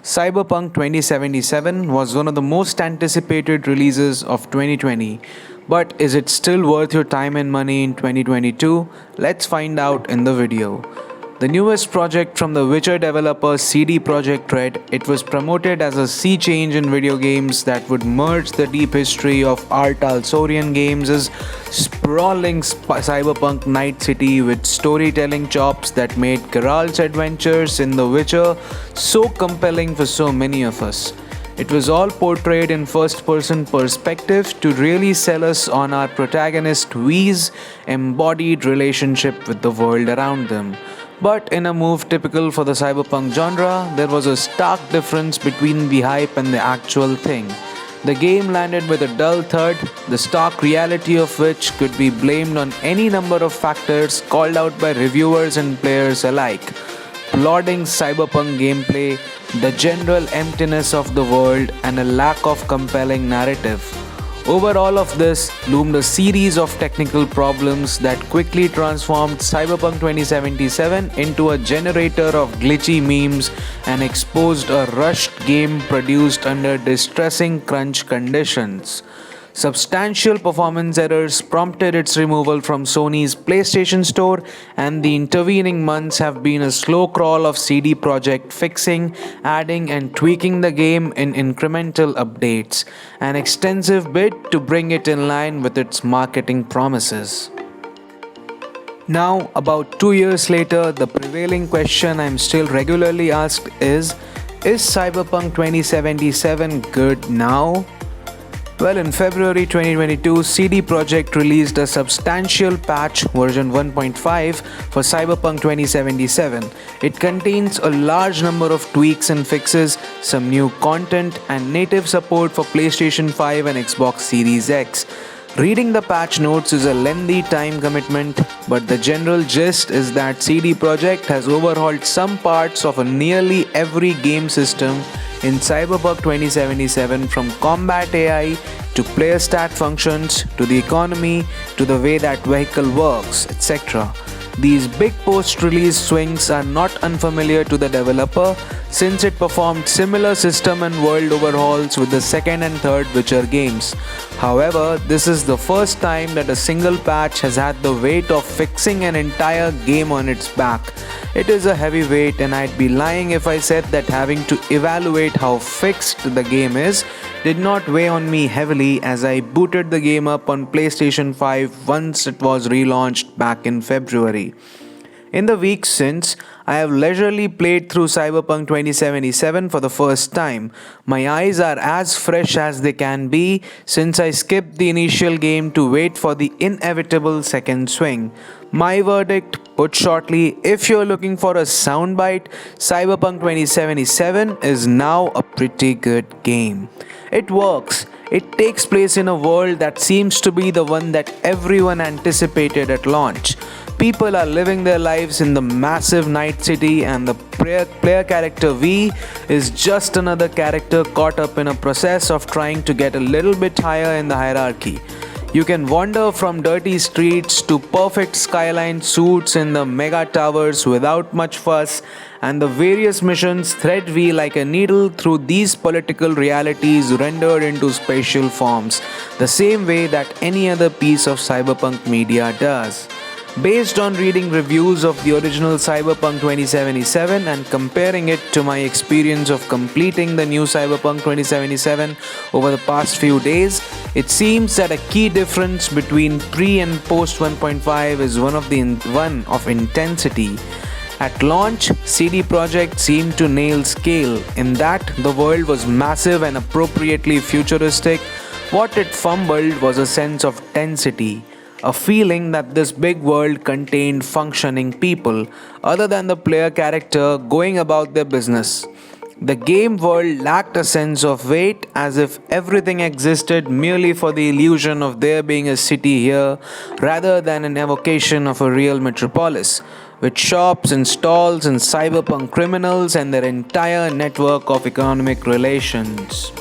Cyberpunk 2077 was one of the most anticipated releases of 2020. But is it still worth your time and money in 2022? Let's find out in the video. The newest project from the Witcher developer CD Projekt Red, it was promoted as a sea change in video games that would merge the deep history of Art Alsorian games' sprawling cyberpunk night city with storytelling chops that made Geralt's adventures in The Witcher so compelling for so many of us. It was all portrayed in first person perspective to really sell us on our protagonist V's embodied relationship with the world around them. But in a move typical for the cyberpunk genre, there was a stark difference between the hype and the actual thing. The game landed with a dull thud, the stark reality of which could be blamed on any number of factors called out by reviewers and players alike. Plodding cyberpunk gameplay, the general emptiness of the world, and a lack of compelling narrative. Over all of this loomed a series of technical problems that quickly transformed Cyberpunk 2077 into a generator of glitchy memes and exposed a rushed game produced under distressing crunch conditions. Substantial performance errors prompted its removal from Sony's PlayStation Store, and the intervening months have been a slow crawl of CD Projekt fixing, adding, and tweaking the game in incremental updates, an extensive bid to bring it in line with its marketing promises. Now, about 2 years later, the prevailing question I'm still regularly asked is Cyberpunk 2077 good now? Well, in February 2022, CD Projekt released a substantial patch version 1.5 for Cyberpunk 2077. It contains a large number of tweaks and fixes, some new content, and native support for PlayStation 5 and Xbox Series X. Reading the patch notes is a lengthy time commitment, but the general gist is that CD Projekt has overhauled some parts of nearly every game system in Cyberpunk 2077, from combat AI to player stat functions to the economy to the way that vehicle works, etc. These big post-release swings are not unfamiliar to the developer, since it performed similar system and world overhauls with the second and third Witcher games. However, this is the first time that a single patch has had the weight of fixing an entire game on its back. It is a heavy weight, and I'd be lying if I said that having to evaluate how fixed the game is did not weigh on me heavily as I booted the game up on PlayStation 5 once it was relaunched back in February. In the weeks since, I have leisurely played through Cyberpunk 2077 for the first time. My eyes are as fresh as they can be since I skipped the initial game to wait for the inevitable second swing. My verdict, put shortly, if you're looking for a soundbite, Cyberpunk 2077 is now a pretty good game. It works. It takes place in a world that seems to be the one that everyone anticipated at launch. People are living their lives in the massive night city, and the player character V is just another character caught up in a process of trying to get a little bit higher in the hierarchy. You can wander from dirty streets to perfect skyline suites in the mega towers without much fuss, and the various missions thread V like a needle through these political realities rendered into spatial forms, the same way that any other piece of cyberpunk media does. Based on reading reviews of the original Cyberpunk 2077 and comparing it to my experience of completing the new Cyberpunk 2077 over the past few days, it seems that a key difference between pre and post 1.5 is one of intensity. At launch, CD Projekt seemed to nail scale in that the world was massive and appropriately futuristic. What it fumbled was a sense of tensity. A feeling that this big world contained functioning people, other than the player character going about their business. The game world lacked a sense of weight, as if everything existed merely for the illusion of there being a city here, rather than an evocation of a real metropolis, with shops and stalls and cyberpunk criminals and their entire network of economic relations.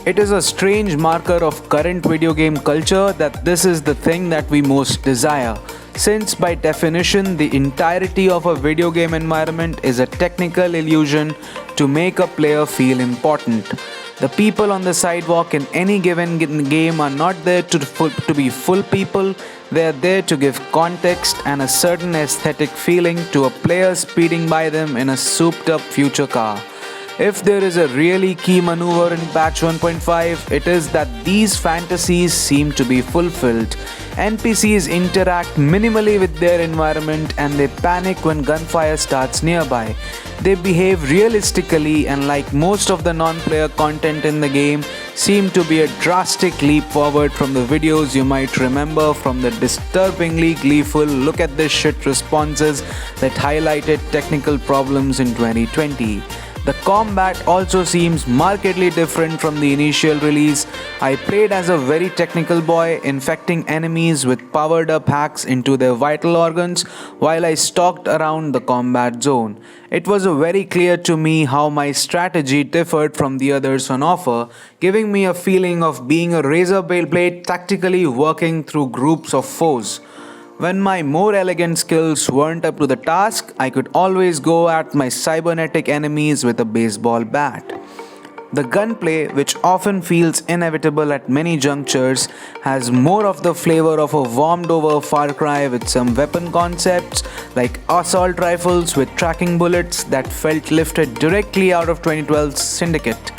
It is a strange marker of current video game culture that this is the thing that we most desire. since by definition the entirety of a video game environment is a technical illusion to make a player feel important. The people on the sidewalk in any given game are not there to be full people, they are there to give context and a certain aesthetic feeling to a player speeding by them in a souped up future car. If there is a really key maneuver in patch 1.5, it is that these fantasies seem to be fulfilled. NPCs interact minimally with their environment and they panic when gunfire starts nearby. They behave realistically and, like most of the non-player content in the game, seem to be a drastic leap forward from the videos you might remember from the disturbingly gleeful look at this shit responses that highlighted technical problems in 2020. The combat also seems markedly different from the initial release. I played as a very technical boy, infecting enemies with powered up hacks into their vital organs while I stalked around the combat zone. It was very clear to me how my strategy differed from the others on offer, giving me a feeling of being a razor blade tactically working through groups of foes. When my more elegant skills weren't up to the task, I could always go at my cybernetic enemies with a baseball bat. The gunplay, which often feels inevitable at many junctures, has more of the flavor of a warmed over Far Cry with some weapon concepts like assault rifles with tracking bullets that felt lifted directly out of 2012's Syndicate.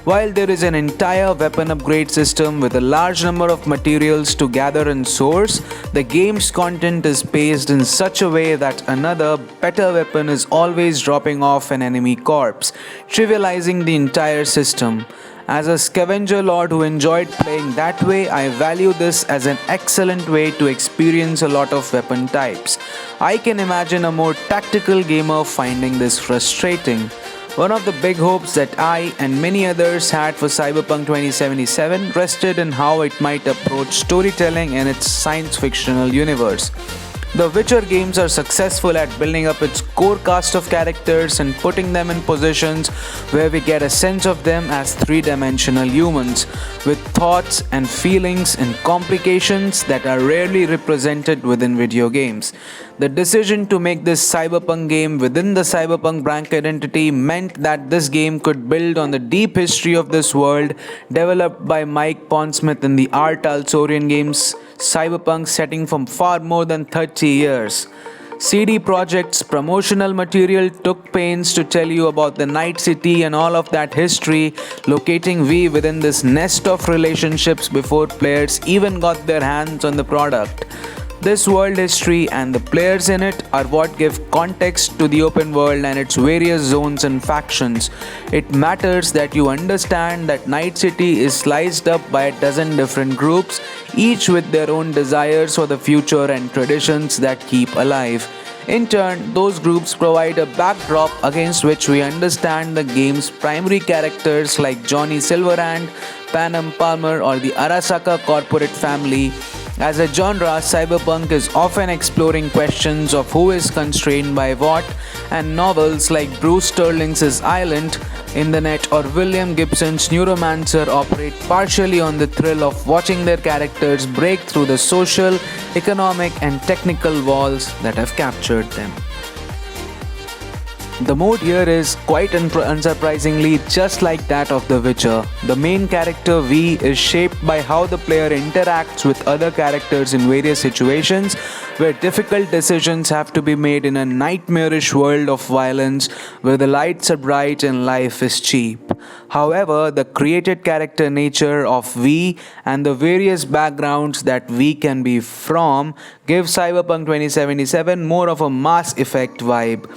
While there is an entire weapon upgrade system with a large number of materials to gather and source, the game's content is paced in such a way that another, better weapon is always dropping off an enemy corpse, trivializing the entire system. As a scavenger lord who enjoyed playing that way, I value this as an excellent way to experience a lot of weapon types. I can imagine a more tactical gamer finding this frustrating. One of the big hopes that I and many others had for Cyberpunk 2077 rested in how it might approach storytelling in its science fictional universe. The Witcher games are successful at building up its core cast of characters and putting them in positions where we get a sense of them as three-dimensional humans, with thoughts and feelings and complications that are rarely represented within video games. The decision to make this Cyberpunk game within the Cyberpunk brand identity meant that this game could build on the deep history of this world developed by Mike Pondsmith in the Art Talsorian games Cyberpunk setting from far more than 30 years. CD Projekt's promotional material took pains to tell you about the Night City and all of that history, locating V within this nest of relationships before players even got their hands on the product. This world history and the players in it are what give context to the open world and its various zones and factions. It matters that you understand that Night City is sliced up by a dozen different groups, each with their own desires for the future and traditions that keep alive. In turn, those groups provide a backdrop against which we understand the game's primary characters like Johnny Silverhand, Panem Palmer, or the Arasaka corporate family. As a genre, Cyberpunk is often exploring questions of who is constrained by what, and novels like Bruce Sterling's Island in the Net or William Gibson's Neuromancer operate partially on the thrill of watching their characters break through the social, economic, and technical walls that have captured them. The mood here is quite unsurprisingly just like that of The Witcher. The main character V is shaped by how the player interacts with other characters in various situations where difficult decisions have to be made in a nightmarish world of violence where the lights are bright and life is cheap. However, the created character nature of V and the various backgrounds that V can be from give Cyberpunk 2077 more of a Mass Effect vibe.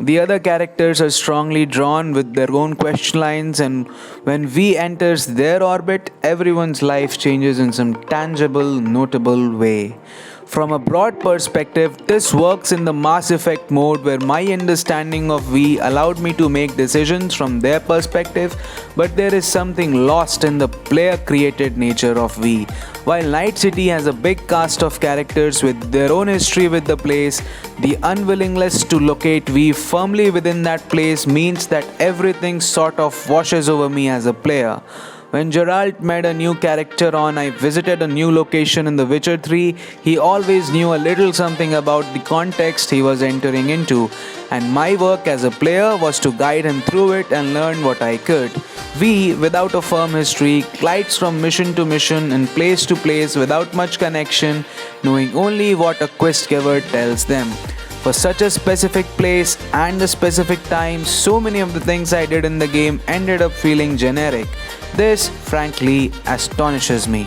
The other characters are strongly drawn with their own question lines, and when V enters their orbit, everyone's life changes in some tangible, notable way. From a broad perspective, this works in the Mass Effect mode where my understanding of V allowed me to make decisions from their perspective, but there is something lost in the player-created nature of V. While Night City has a big cast of characters with their own history with the place, the unwillingness to locate V firmly within that place means that everything sort of washes over me as a player. When Geralt met a new character on I visited a new location in The Witcher 3, he always knew a little something about the context he was entering into, and my work as a player was to guide him through it and learn what I could. We, without a firm history, glides from mission to mission and place to place without much connection, knowing only what a quest giver tells them. For such a specific place and a specific time, so many of the things I did in the game ended up feeling generic. This, frankly, astonishes me.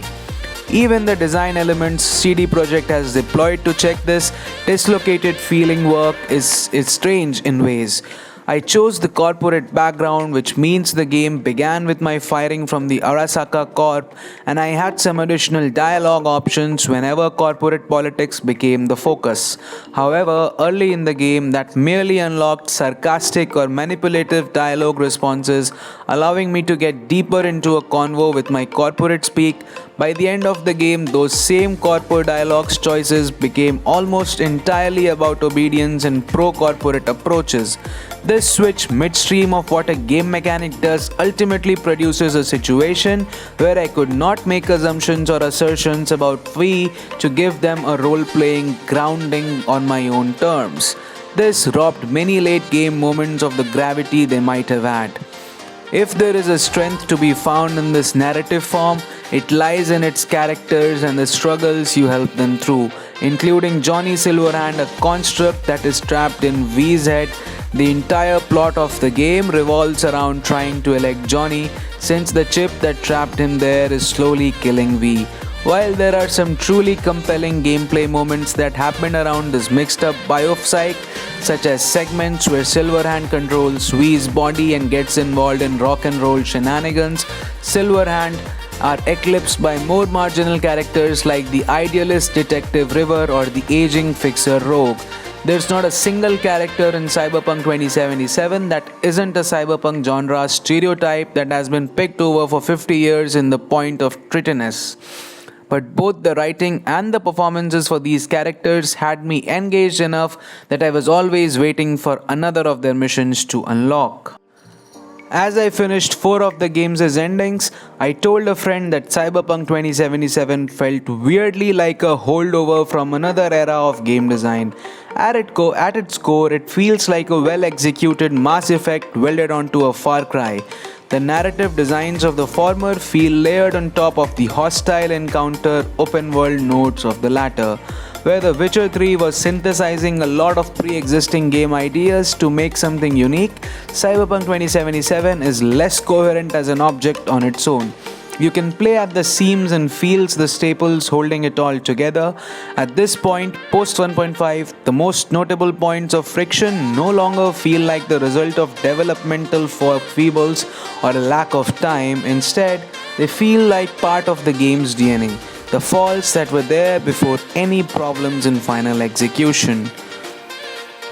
Even the design elements CD Projekt has deployed to check this dislocated feeling work is strange in ways. I chose the corporate background, which means the game began with my firing from the Arasaka Corp, and I had some additional dialogue options whenever corporate politics became the focus. However, early in the game, that merely unlocked sarcastic or manipulative dialogue responses, allowing me to get deeper into a convo with my corporate speak. By the end of the game, those same corporate dialogues choices became almost entirely about obedience and pro-corporate approaches. This switch midstream of what a game mechanic does ultimately produces a situation where I could not make assumptions or assertions about we to give them a role-playing grounding on my own terms. This robbed many late game moments of the gravity they might have had. If there is a strength to be found in this narrative form, it lies in its characters and the struggles you help them through, including Johnny Silverhand, a construct that is trapped in V's head. The entire plot of the game revolves around trying to elect Johnny, since the chip that trapped him there is slowly killing V. While there are some truly compelling gameplay moments that happen around this mixed up biopsych, such as segments where Silverhand controls V's body and gets involved in rock and roll shenanigans, Silverhand are eclipsed by more marginal characters like the idealist detective River or the aging fixer Rogue. There's not a single character in Cyberpunk 2077 that isn't a cyberpunk genre stereotype that has been picked over for 50 years in the point of tritiness. But both the writing and the performances for these characters had me engaged enough that I was always waiting for another of their missions to unlock. As I finished 4 of the game's endings, I told a friend that Cyberpunk 2077 felt weirdly like a holdover from another era of game design. At its core, it feels like a well-executed Mass Effect welded onto a Far Cry. The narrative designs of the former feel layered on top of the hostile encounter open world notes of the latter. Where The Witcher 3 was synthesizing a lot of pre-existing game ideas to make something unique, Cyberpunk 2077 is less coherent as an object on its own. You can play at the seams and feels the staples holding it all together. At this point, post 1.5, the most notable points of friction no longer feel like the result of developmental foibles or a lack of time. Instead, they feel like part of the game's DNA, the faults that were there before any problems in final execution.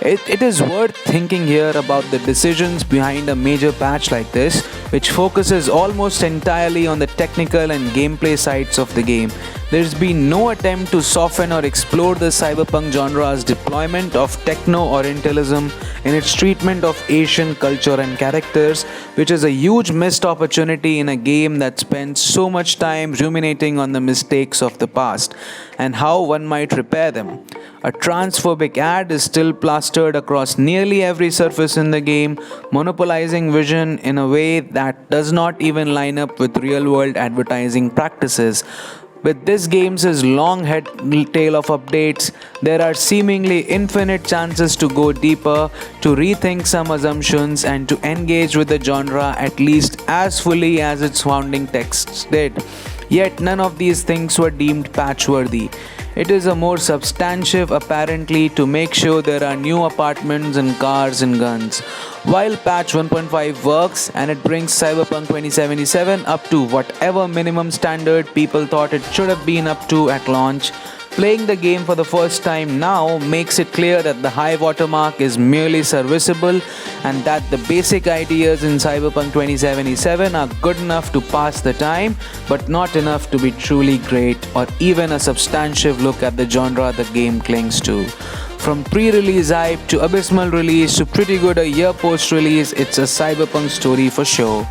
It is worth thinking here about the decisions behind a major patch like this, which focuses almost entirely on the technical and gameplay sides of the game. There's been no attempt to soften or explore the cyberpunk genre's deployment of techno-orientalism in its treatment of Asian culture and characters, which is a huge missed opportunity in a game that spends so much time ruminating on the mistakes of the past and how one might repair them. A transphobic ad is still plastered across nearly every surface in the game, monopolizing vision in a way that does not even line up with real-world advertising practices. With this game's long tail of updates, there are seemingly infinite chances to go deeper, to rethink some assumptions, and to engage with the genre at least as fully as its founding texts did. Yet none of these things were deemed patch-worthy. It is a more substantive apparently to make sure there are new apartments and cars and guns. While patch 1.5 works and it brings Cyberpunk 2077 up to whatever minimum standard people thought it should have been up to at launch, playing the game for the first time now makes it clear that the high watermark is merely serviceable and that the basic ideas in Cyberpunk 2077 are good enough to pass the time but not enough to be truly great or even a substantive look at the genre the game clings to. From pre-release hype to abysmal release to pretty good a year post-release, it's a cyberpunk story for sure.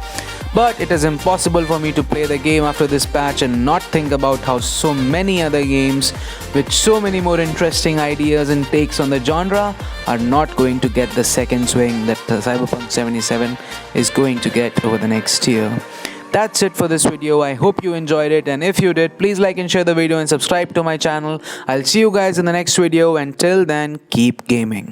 But it is impossible for me to play the game after this patch and not think about how so many other games with so many more interesting ideas and takes on the genre are not going to get the second swing that the Cyberpunk 77 is going to get over the next year. That's it for this video. I hope you enjoyed it, and if you did, please like and share the video and subscribe to my channel. I'll see you guys in the next video. Until then, keep gaming.